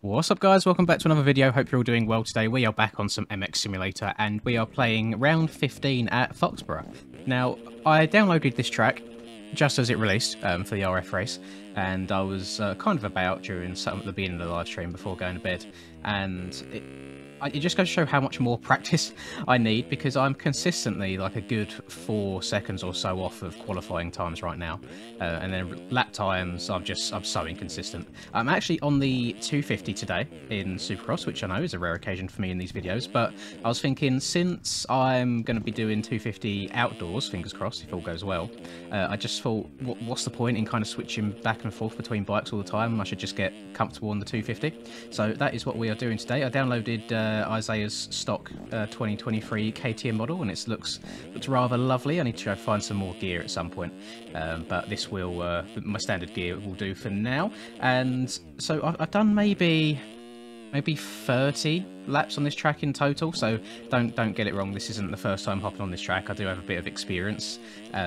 What's up guys, welcome back to another video. Hope you're all doing well today. We are back on some MX Simulator and we are playing round 15 at Fox-borough. Now, I downloaded this track just as it released for the RF race, and I was kind of about during the beginning of the live stream before going to bed, and it just goes to show how much more practice I need, because I'm consistently like a good 4 seconds or so off of qualifying times right now, and then lap times I'm so inconsistent. I'm actually on the 250 today in Supercross, which I know is a rare occasion for me in these videos, but I was thinking, since I'm going to be doing 250 outdoors, fingers crossed if all goes well, I just thought, what's the point in kind of switching back and forth between bikes all the time? I should just get comfortable on the 250. So that is what we are doing today. I downloaded Isaiah's stock 2023 KTM model, and it looks rather lovely. I need to find some more gear at some point, but this will my standard gear will do for now. And so I've done maybe 30 laps on this track in total, so don't get it wrong, this isn't the first time hopping on this track. I do have a bit of experience,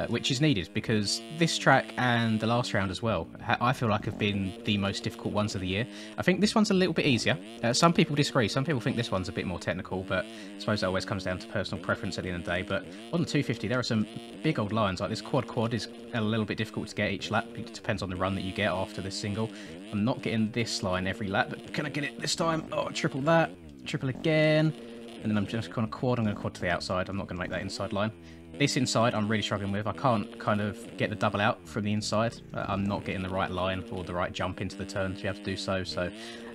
which is needed, because this track and the last round as well, I feel like have been the most difficult ones of the year. I think this one's a little bit easier. Some people disagree, some people think this one's a bit more technical, but I suppose it always comes down to personal preference at the end of the day. But on the 250 there are some big old lines, like this quad is a little bit difficult to get each lap. It depends on the run that you get after this single. I'm not getting this line every lap, but can I get it this time? Oh, triple that. Triple again, and then I'm just going to quad. I'm going to quad to the outside. I'm not going to make that inside line. This inside I'm really struggling with. I can't kind of get the double out from the inside. I'm not getting the right line or the right jump into the turn to be able to do so. So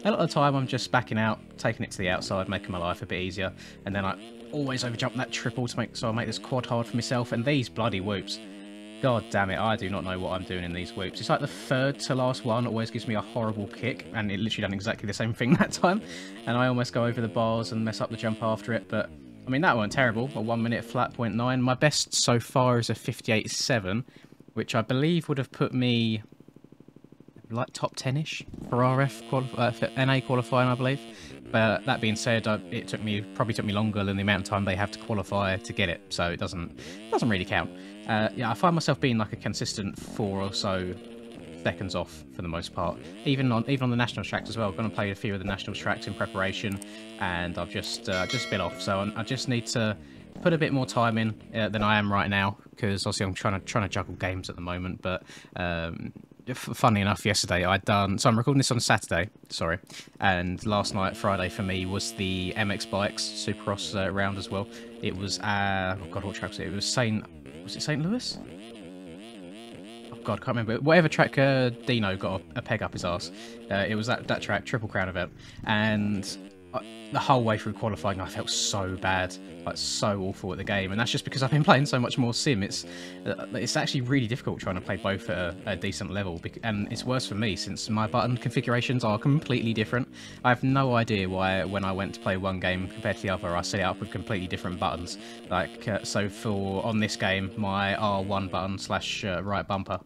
a lot of the time I'm just backing out, taking it to the outside, making my life a bit easier, and then I always overjump that triple so I make this quad hard for myself. And these bloody whoops, god damn it, I do not know what I'm doing in these whoops. It's like the third to last one always gives me a horrible kick, and it literally done exactly the same thing that time, and I almost go over the bars and mess up the jump after it. But I mean, that weren't terrible. A 1 minute flat 0.9. My best so far is a 58.7, which I believe would have put me like top 10ish for RF for NA qualifying, I believe. But that being said, it probably took me longer than the amount of time they have to qualify to get it, so it doesn't really count. Yeah, I find myself being like a consistent 4 or so seconds off for the most part, even on the national tracks as well. I'm going to play a few of the national tracks in preparation, and I've just been off, so I just need to put a bit more time in than I am right now, because obviously I'm trying to juggle games at the moment. But funnily enough, yesterday so I'm recording this on Saturday, sorry, and last night, Friday for me, was the MX Bikes Supercross round as well. It was oh god, what track was it? It was St. Louis? Oh god, I can't remember. Whatever track Dino got a peg up his arse. It was that track, Triple Crown event, and the whole way through qualifying I felt so bad, like so awful at the game, and that's just because I've been playing so much more sim. It's actually really difficult trying to play both at a decent level, and it's worse for me since my button configurations are completely different. I have no idea why when I went to play one game compared to the other I set it up with completely different buttons. Like so for on this game, my R1 button / right bumper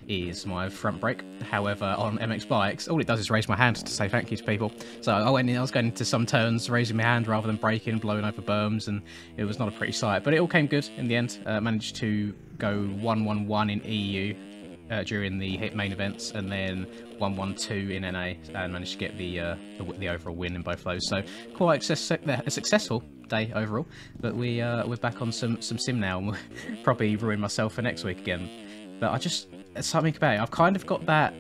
is my front brake. However, on MX Bikes, all it does is raise my hand to say thank you to people. So I was going into some turns raising my hand rather than braking, blowing over berms, and it was not a pretty sight, but it all came good in the end. Managed to go 1-1-1 in EU during the main events, and then 1-1-2 in NA, and managed to get the overall win in both of those. So quite a successful day overall. But we're back on some sim now, and we'll probably ruin myself for next week again. But something about it, I've kind of got that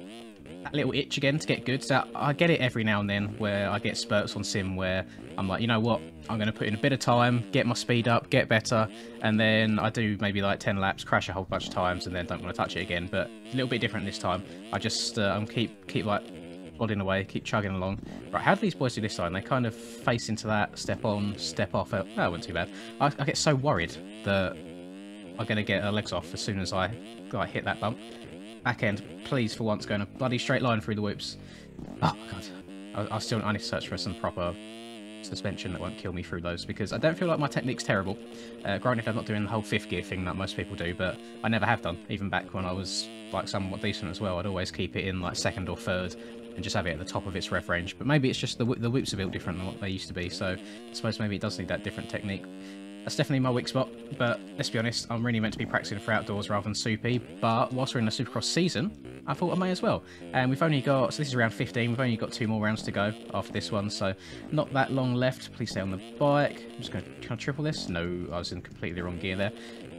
little itch again to get good. So I get it every now and then where I get spurts on sim where I'm like, you know what, I'm going to put in a bit of time, get my speed up, get better, and then I do maybe like 10 laps, crash a whole bunch of times, and then don't want to touch it again. But a little bit different this time. I just I'm keep like plodding away, keep chugging along. Right, how do these boys do this time? They kind of face into that, step on, step off. Oh, it wasn't too bad. I get so worried that I'm going to get legs off as soon as I hit that bump. Back end, please, for once, going a bloody straight line through the whoops. Oh my god, I need to search for some proper suspension that won't kill me through those, because I don't feel like my technique's terrible. Granted, I'm not doing the whole 5th gear thing that most people do, but I never have done. Even back when I was like somewhat decent as well, I'd always keep it in like 2nd or 3rd and just have it at the top of its rev range. But maybe it's just the whoops are built different than what they used to be, so I suppose maybe it does need that different technique. That's definitely my weak spot, but let's be honest, I'm really meant to be practicing for outdoors rather than soupy. But whilst we're in the Supercross season, I thought I may as well. And we've only got, so this is round 15, we've only got 2 more rounds to go after this one, so not that long left. Please stay on the bike. I'm just going to try to triple this. No, I was in completely the wrong gear there.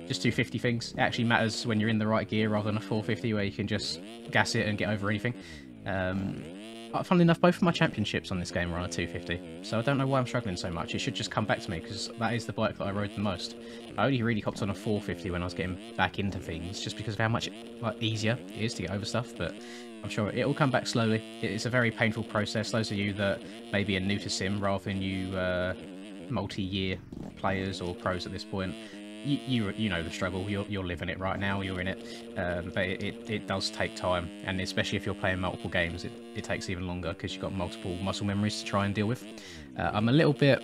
Just 250 things. It actually matters when you're in the right gear rather than a 450 where you can just gas it and get over anything. Funnily enough, both of my championships on this game are on a 250, so I don't know why I'm struggling so much. It should just come back to me, because that is the bike that I rode the most. I only really hopped on a 450 when I was getting back into things, just because of how much easier it is to get over stuff, but I'm sure it will come back slowly. It's a very painful process. Those of you that maybe are new to Sim rather than you multi-year players or pros at this point, you know the struggle. You're living it right now. You're in it, but it does take time, and especially if you're playing multiple games, it takes even longer because you've got multiple muscle memories to try and deal with. I'm a little bit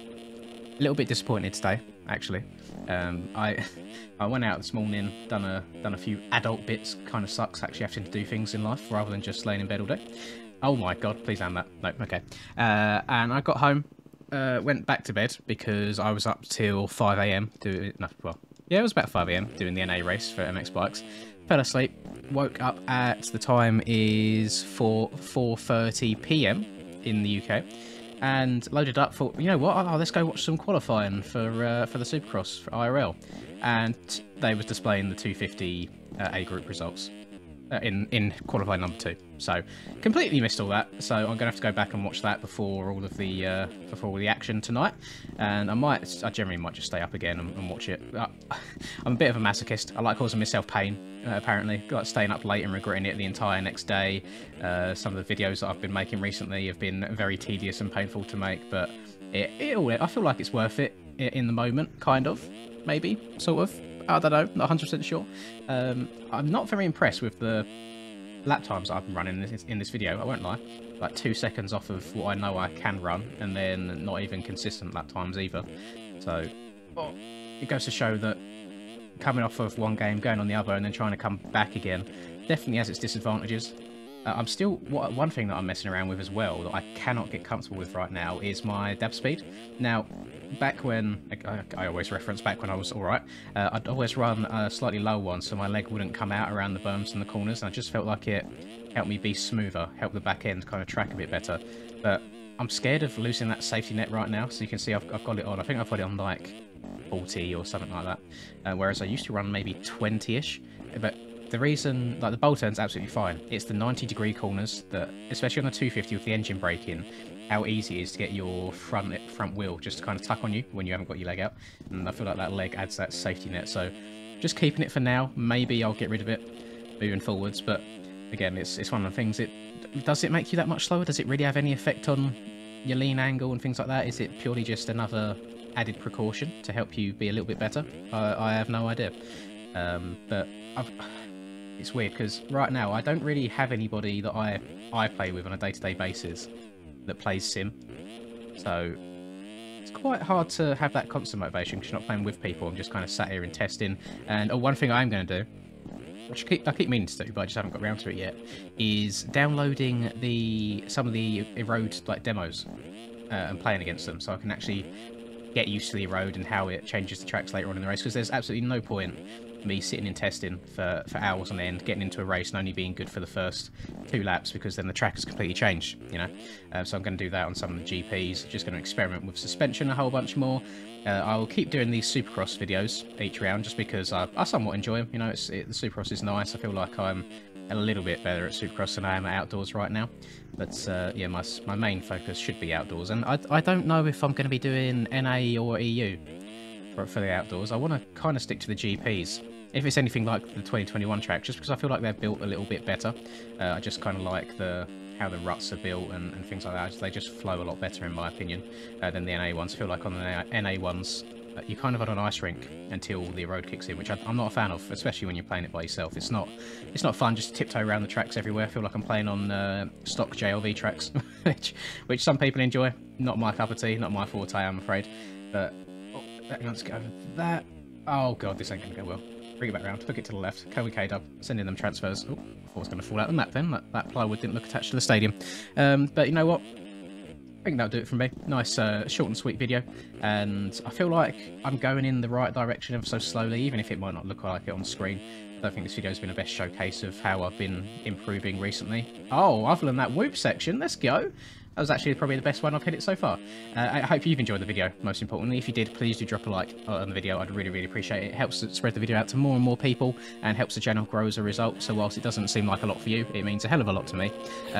disappointed today, actually. I went out this morning, done a few adult bits. Kind of sucks actually having to do things in life rather than just laying in bed all day. Oh my god! Please hand that. No, okay. And I got home. Went back to bed because I was up till 5 AM doing, no, well, yeah, it was about 5 AM doing the NA race for MX bikes. Fell asleep, woke up at, the time is 4:30 PM in the UK, and loaded up. Thought, you know what? Oh, let's go watch some qualifying for the Supercross for IRL, and they was displaying the 250 A group results. In qualifying number 2, so completely missed all that. So I'm gonna have to go back and watch that before all of the action tonight, and I generally might just stay up again and watch it. I'm a bit of a masochist. I like causing myself pain. Apparently, like staying up late and regretting it the entire next day. Some of the videos that I've been making recently have been very tedious and painful to make, but I feel like it's worth it in the moment, kind of, maybe, sort of. I don't know, not 100% sure. I'm not very impressed with the lap times I've been running in this video, I won't lie. Like 2 seconds off of what I know I can run, and then not even consistent lap times either. So, it goes to show that coming off of one game, going on the other, and then trying to come back again, definitely has its disadvantages. One thing that I'm messing around with as well that I cannot get comfortable with right now is my dab speed. Now, back when, I always reference back when I was alright, I'd always run a slightly lower one so my leg wouldn't come out around the berms and the corners, and I just felt like it helped me be smoother, helped the back end kind of track a bit better. But I'm scared of losing that safety net right now, so you can see I've got it on. I think I've got it on like 40 or something like that, whereas I used to run maybe 20-ish, but the reason, like the bowl turn's absolutely fine. It's the 90-degree corners that, especially on the 250 with the engine braking, how easy it is to get your front wheel just to kind of tuck on you when you haven't got your leg out. And I feel like that leg adds that safety net. So just keeping it for now. Maybe I'll get rid of it moving forwards. But again, it's one of the things. Does it make you that much slower? Does it really have any effect on your lean angle and things like that? Is it purely just another added precaution to help you be a little bit better? I have no idea. But it's weird because right now I don't really have anybody that I play with on a day-to-day basis that plays Sim, so it's quite hard to have that constant motivation because you're not playing with people. I'm just kind of sat here and testing. And one thing I am going to do, which I keep meaning to do, but I just haven't got around to it yet, is downloading some of the Erode like demos and playing against them, so I can actually get used to the Erode and how it changes the tracks later on in the race. Because there's absolutely no point me sitting in testing for hours on end, getting into a race and only being good for the first 2 laps, because then the track has completely changed, you know. So I'm going to do that on some of the GPs, just going to experiment with suspension a whole bunch more. I'll keep doing these Supercross videos each round just because I somewhat enjoy them, you know. The Supercross is nice. I feel like I'm a little bit better at Supercross than I am at outdoors right now, but yeah, my main focus should be outdoors, and I don't know if I'm going to be doing NA or EU for the outdoors. I want to kind of stick to the GPs if it's anything like the 2021 track, just because I feel like they're built a little bit better. I just kind of like how the ruts are built and things like that. They just flow a lot better in my opinion than the NA ones. I feel like on the NA ones you're kind of on an ice rink until the road kicks in, which I'm not a fan of, especially when you're playing it by yourself. It's not fun just to tiptoe around the tracks everywhere. I feel like I'm playing on stock JLV tracks, which some people enjoy. Not my cup of tea, not my forte, I'm afraid. But let's get over that. Oh god, this ain't going to go well. Bring it back round, hook it to the left, Kobe K-dub, send in them transfers. Oh, I thought it was going to fall out the map then. That plywood didn't look attached to the stadium. But you know what? I think that'll do it from me. Nice short and sweet video, and I feel like I'm going in the right direction ever so slowly, even if it might not look like it on screen. I don't think this video's been the best showcase of how I've been improving recently. Oh, other than that whoop section, let's go. That was actually probably the best one I've hit it so far. I hope you've enjoyed the video, most importantly. If you did, please do drop a like on the video. I'd really, really appreciate it. It helps spread the video out to more and more people and helps the channel grow as a result. So whilst it doesn't seem like a lot for you, it means a hell of a lot to me.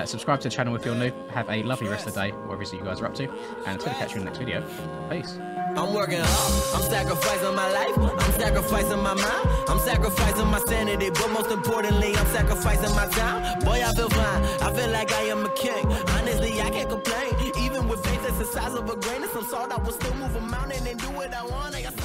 Subscribe to the channel if you're new. Have a lovely rest of the day, whatever it is that you guys are up to. And until I catch you in the next video, peace. I'm working hard, I'm sacrificing my life, I'm sacrificing my mind, I'm sacrificing my sanity, but most importantly, I'm sacrificing my time. Boy, I feel fine, I feel like I am a king. Honestly, I can't complain, even with faith that's the size of a grain of some salt, I will still move a mountain and do what I want. I got